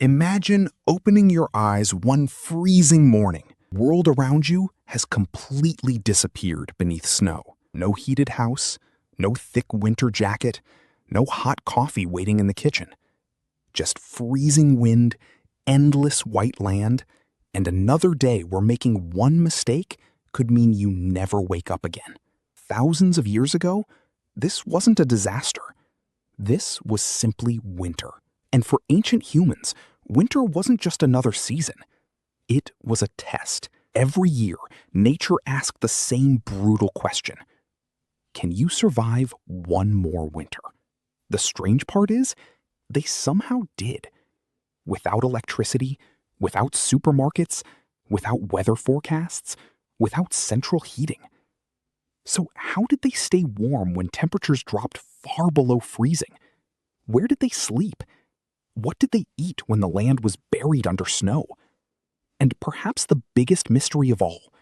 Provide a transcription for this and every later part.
Imagine opening your eyes one freezing morning. World around you has completely disappeared beneath snow. No heated house, no thick winter jacket, no hot coffee waiting in the kitchen. Just freezing wind, endless white land, and another day where making one mistake could mean you never wake up again. Thousands of years ago, this wasn't a disaster. This was simply winter. And for ancient humans, winter wasn't just another season. It was a test. Every year, nature asked the same brutal question. Can you survive one more winter? The strange part is, they somehow did. Without electricity, without supermarkets, without weather forecasts, without central heating. So how did they stay warm when temperatures dropped far below freezing? Where did they sleep? What did they eat when the land was buried under snow? And perhaps the biggest mystery of all,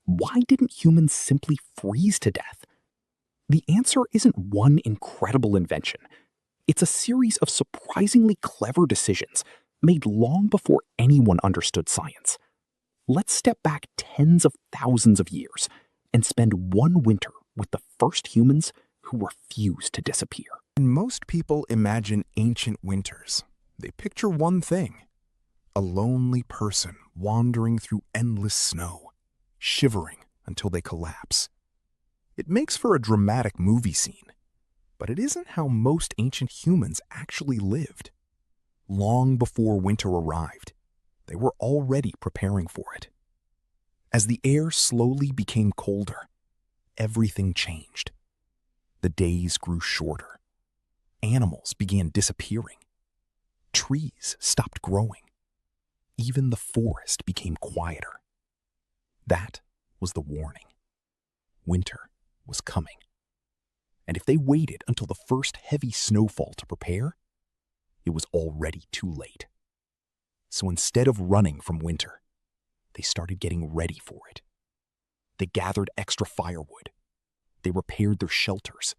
why didn't humans simply freeze to death? The answer isn't one incredible invention. It's a series of surprisingly clever decisions made long before anyone understood science. Let's step back tens of thousands of years and spend one winter with the first humans who refused to disappear. When most people imagine ancient winters, they picture one thing: a lonely person wandering through endless snow, shivering until they collapse. It makes for a dramatic movie scene, but it isn't how most ancient humans actually lived. Long before winter arrived, they were already preparing for it. As the air slowly became colder, everything changed. The days grew shorter. Animals began disappearing. Trees stopped growing. Even the forest became quieter. That was the warning. Winter was coming. And if they waited until the first heavy snowfall to prepare, it was already too late. So instead of running from winter, they started getting ready for it. They gathered extra firewood. They repaired their shelters.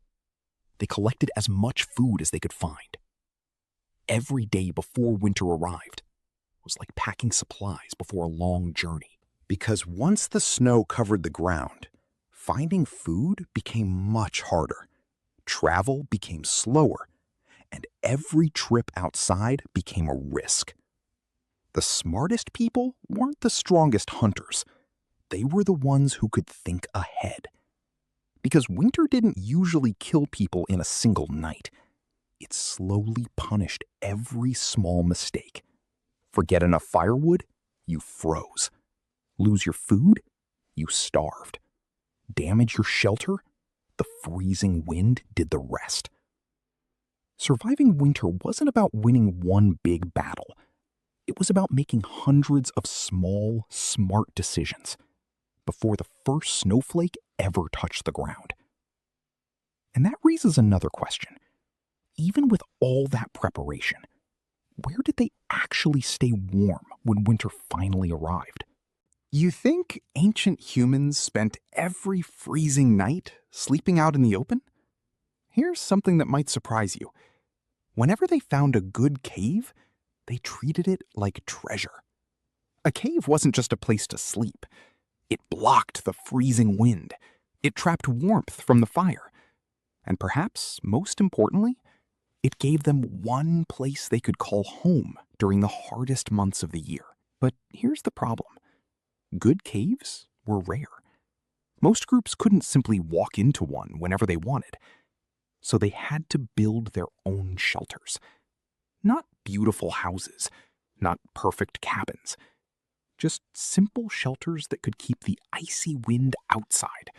They collected as much food as they could find. Every day before winter arrived was like packing supplies before a long journey. Because once the snow covered the ground, finding food became much harder. Travel became slower, and every trip outside became a risk. The smartest people weren't the strongest hunters. They were the ones who could think ahead. Because winter didn't usually kill people in a single night. It slowly punished every small mistake. Forget enough firewood, you froze. Lose your food, you starved. Damage your shelter, the freezing wind did the rest. Surviving winter wasn't about winning one big battle. It was about making hundreds of small, smart decisions before the first snowflake ever touched the ground. And that raises another question. Even with all that preparation, where did they actually stay warm when winter finally arrived? You think ancient humans spent every freezing night sleeping out in the open? Here's something that might surprise you. Whenever they found a good cave, they treated it like treasure. A cave wasn't just a place to sleep. It blocked the freezing wind. It trapped warmth from the fire. And perhaps, most importantly, it gave them one place they could call home during the hardest months of the year. But here's the problem. Good caves were rare. Most groups couldn't simply walk into one whenever they wanted. So they had to build their own shelters. Not beautiful houses, not perfect cabins. Just simple shelters that could keep the icy wind outside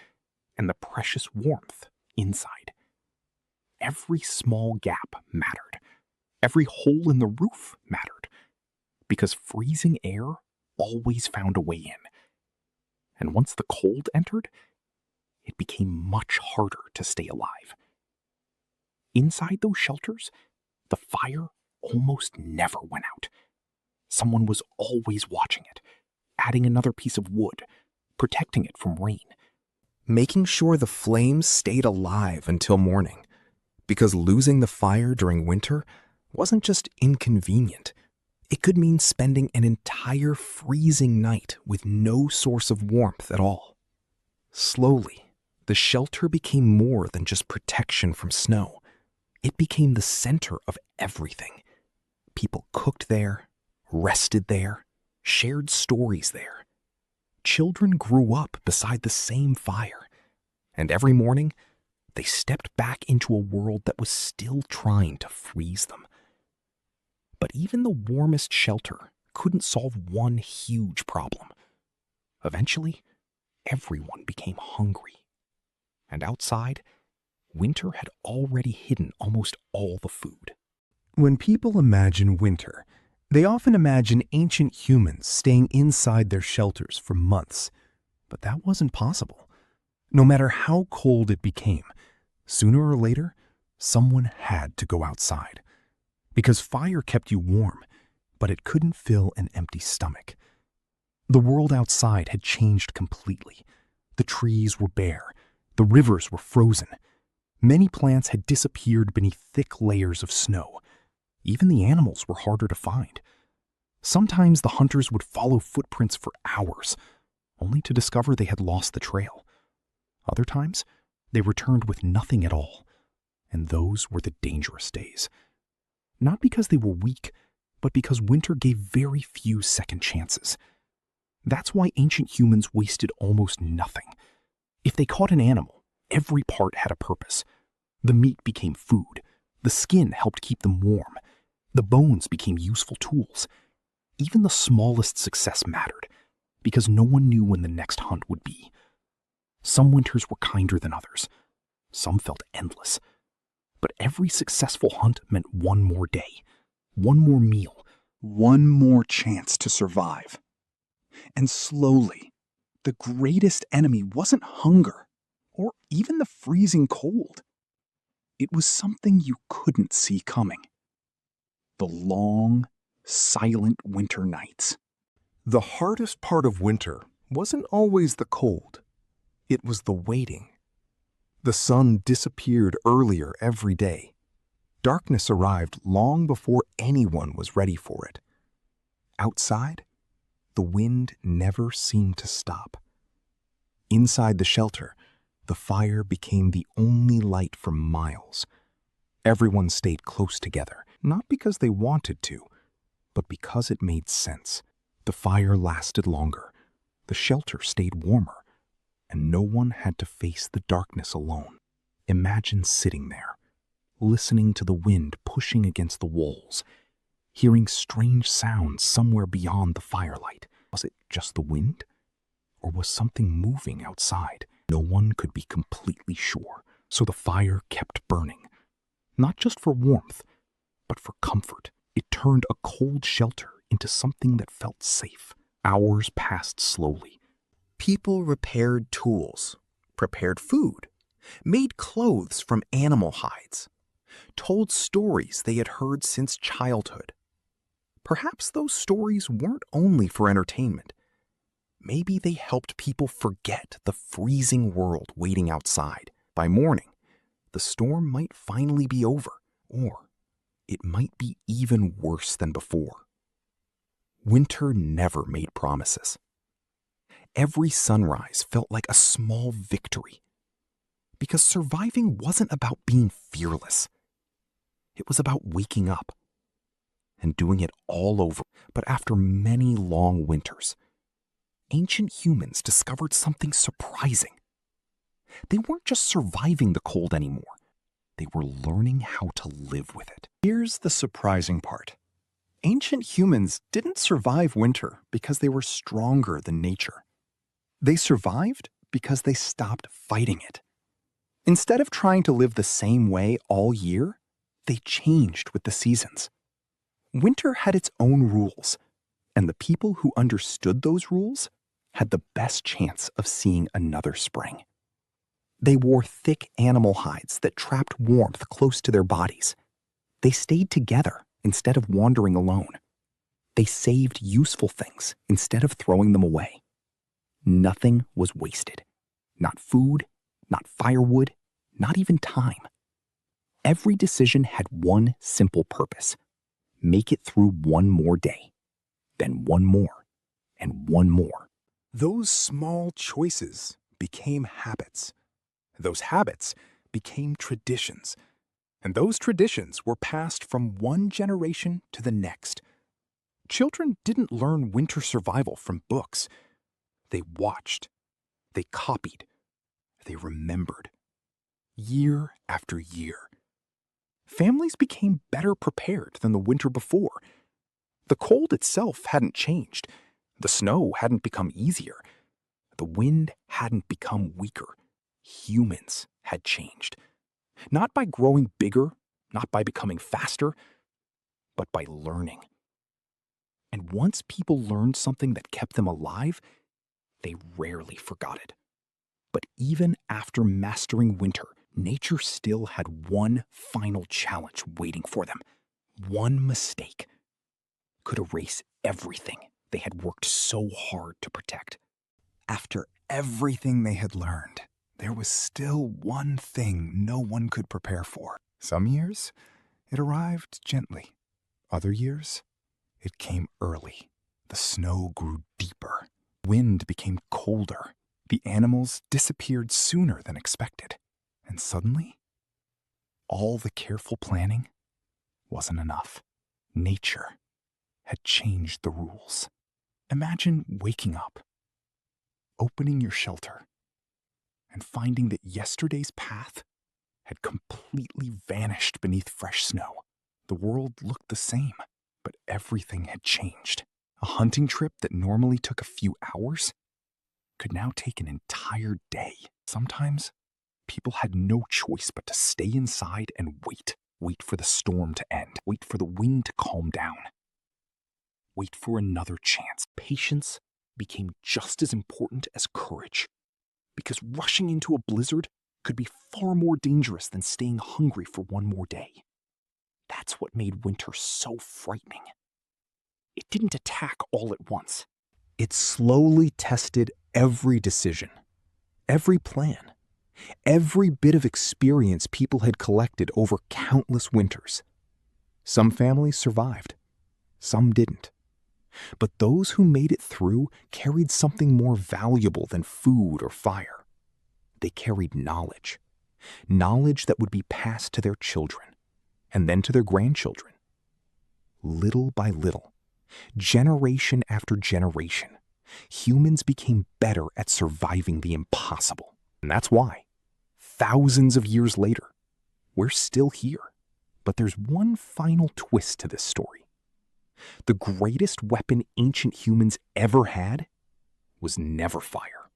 and the precious warmth inside. Every small gap mattered. Every hole in the roof mattered. Because freezing air always found a way in. And once the cold entered, it became much harder to stay alive. Inside those shelters, the fire almost never went out. Someone was always watching it, adding another piece of wood, protecting it from rain, making sure the flames stayed alive until morning. Because losing the fire during winter wasn't just inconvenient, It could mean spending an entire freezing night with no source of warmth at all. Slowly, the shelter became more than just protection from snow. It became the center of everything. People cooked there, rested there, shared stories there. Children grew up beside the same fire, and every morning, they stepped back into a world that was still trying to freeze them. But even the warmest shelter couldn't solve one huge problem. Eventually, everyone became hungry. And outside, winter had already hidden almost all the food. When people imagine winter, they often imagine ancient humans staying inside their shelters for months. But that wasn't possible. No matter how cold it became, sooner or later, someone had to go outside. Because fire kept you warm, but it couldn't fill an empty stomach. The world outside had changed completely. The trees were bare. The rivers were frozen. Many plants had disappeared beneath thick layers of snow. Even the animals were harder to find. Sometimes the hunters would follow footprints for hours, only to discover they had lost the trail. Other times, they returned with nothing at all, and those were the dangerous days. Not because they were weak, but because winter gave very few second chances. That's why ancient humans wasted almost nothing. If they caught an animal, every part had a purpose. The meat became food. The skin helped keep them warm. The bones became useful tools. Even the smallest success mattered, because no one knew when the next hunt would be. Some winters were kinder than others. Some felt endless. But every successful hunt meant one more day, one more meal, one more chance to survive. And slowly, the greatest enemy wasn't hunger or even the freezing cold. It was something you couldn't see coming. The long, silent winter nights. The hardest part of winter wasn't always the cold. It was the waiting. The sun disappeared earlier every day. Darkness arrived long before anyone was ready for it. Outside, the wind never seemed to stop. Inside the shelter, the fire became the only light for miles. Everyone stayed close together, not because they wanted to, but because it made sense. The fire lasted longer, the shelter stayed warmer, and no one had to face the darkness alone. Imagine sitting there, listening to the wind pushing against the walls, hearing strange sounds somewhere beyond the firelight. Was it just the wind? Or was something moving outside? No one could be completely sure, so the fire kept burning. Not just for warmth, but for comfort. It turned a cold shelter into something that felt safe. Hours passed slowly. People repaired tools, prepared food, made clothes from animal hides, told stories they had heard since childhood. Perhaps those stories weren't only for entertainment. Maybe they helped people forget the freezing world waiting outside. By morning, the storm might finally be over, or it might be even worse than before. Winter never made promises. Every sunrise felt like a small victory, because surviving wasn't about being fearless. It was about waking up and doing it all over. But after many long winters, ancient humans discovered something surprising. They weren't just surviving the cold anymore. They were learning how to live with it. Here's the surprising part. Ancient humans didn't survive winter because they were stronger than nature. They survived because they stopped fighting it. Instead of trying to live the same way all year, they changed with the seasons. Winter had its own rules, and the people who understood those rules had the best chance of seeing another spring. They wore thick animal hides that trapped warmth close to their bodies. They stayed together instead of wandering alone. They saved useful things instead of throwing them away. Nothing was wasted. Not food, not firewood, not even time. Every decision had one simple purpose: make it through one more day, then one more, and one more. Those small choices became habits. Those habits became traditions. And those traditions were passed from one generation to the next. Children didn't learn winter survival from books. They watched. They copied. They remembered. Year after year. Families became better prepared than the winter before. The cold itself hadn't changed. The snow hadn't become easier. The wind hadn't become weaker. Humans had changed. Not by growing bigger, not by becoming faster, but by learning. And once people learned something that kept them alive, they rarely forgot it. But even after mastering winter, nature still had one final challenge waiting for them. One mistake could erase everything they had worked so hard to protect. After everything they had learned, there was still one thing no one could prepare for. Some years, it arrived gently. Other years, it came early. The snow grew deeper. Wind became colder. The animals disappeared sooner than expected. And suddenly, all the careful planning wasn't enough. Nature had changed the rules. Imagine waking up, opening your shelter, and finding that yesterday's path had completely vanished beneath fresh snow. The world looked the same, but everything had changed. A hunting trip that normally took a few hours could now take an entire day. Sometimes, people had no choice but to stay inside and wait. Wait for the storm to end. Wait for the wind to calm down. Wait for another chance. Patience became just as important as courage, because rushing into a blizzard could be far more dangerous than staying hungry for one more day. That's what made winter so frightening. It didn't attack all at once. It slowly tested every decision, every plan, every bit of experience people had collected over countless winters. Some families survived, some didn't. But those who made it through carried something more valuable than food or fire. They carried knowledge. Knowledge that would be passed to their children, and then to their grandchildren. Little by little, generation after generation, humans became better at surviving the impossible. And that's why, thousands of years later, we're still here. But there's one final twist to this story. The greatest weapon ancient humans ever had was never fire.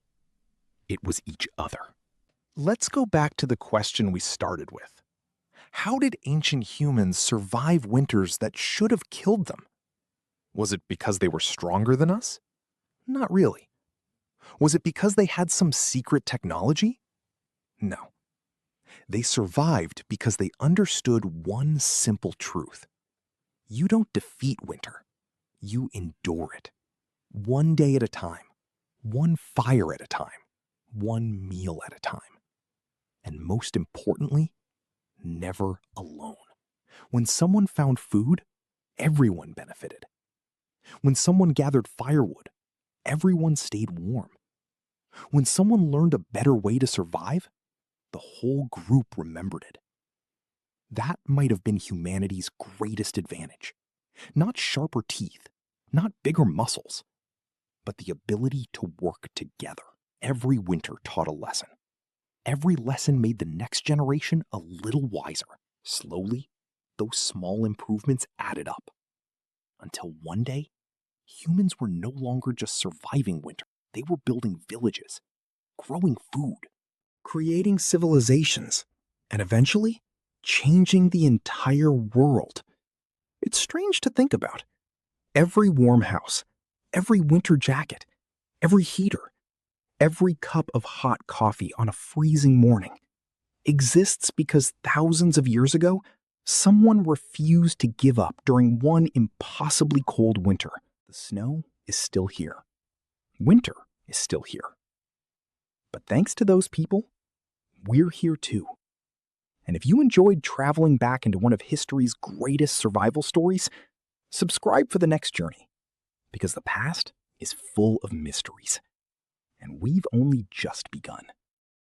It was each other. Let's go back to the question we started with. How did ancient humans survive winters that should have killed them? Was it because they were stronger than us? Not really. Was it because they had some secret technology? No. They survived because they understood one simple truth. You don't defeat winter. You endure it. One day at a time. One fire at a time. One meal at a time. And most importantly, never alone. When someone found food, everyone benefited. When someone gathered firewood, everyone stayed warm. When someone learned a better way to survive, the whole group remembered it. That might have been humanity's greatest advantage. Not sharper teeth, not bigger muscles, but the ability to work together. Every winter taught a lesson. Every lesson made the next generation a little wiser. Slowly, those small improvements added up. Until one day, humans were no longer just surviving winter. They were building villages, growing food, creating civilizations, and eventually changing the entire world. It's strange to think about. Every warm house, every winter jacket, every heater, every cup of hot coffee on a freezing morning exists because thousands of years ago, someone refused to give up during one impossibly cold winter. The snow is still here. Winter is still here. But thanks to those people, we're here too. And if you enjoyed traveling back into one of history's greatest survival stories, Subscribe for the next journey, because the past is full of mysteries, and we've only just begun.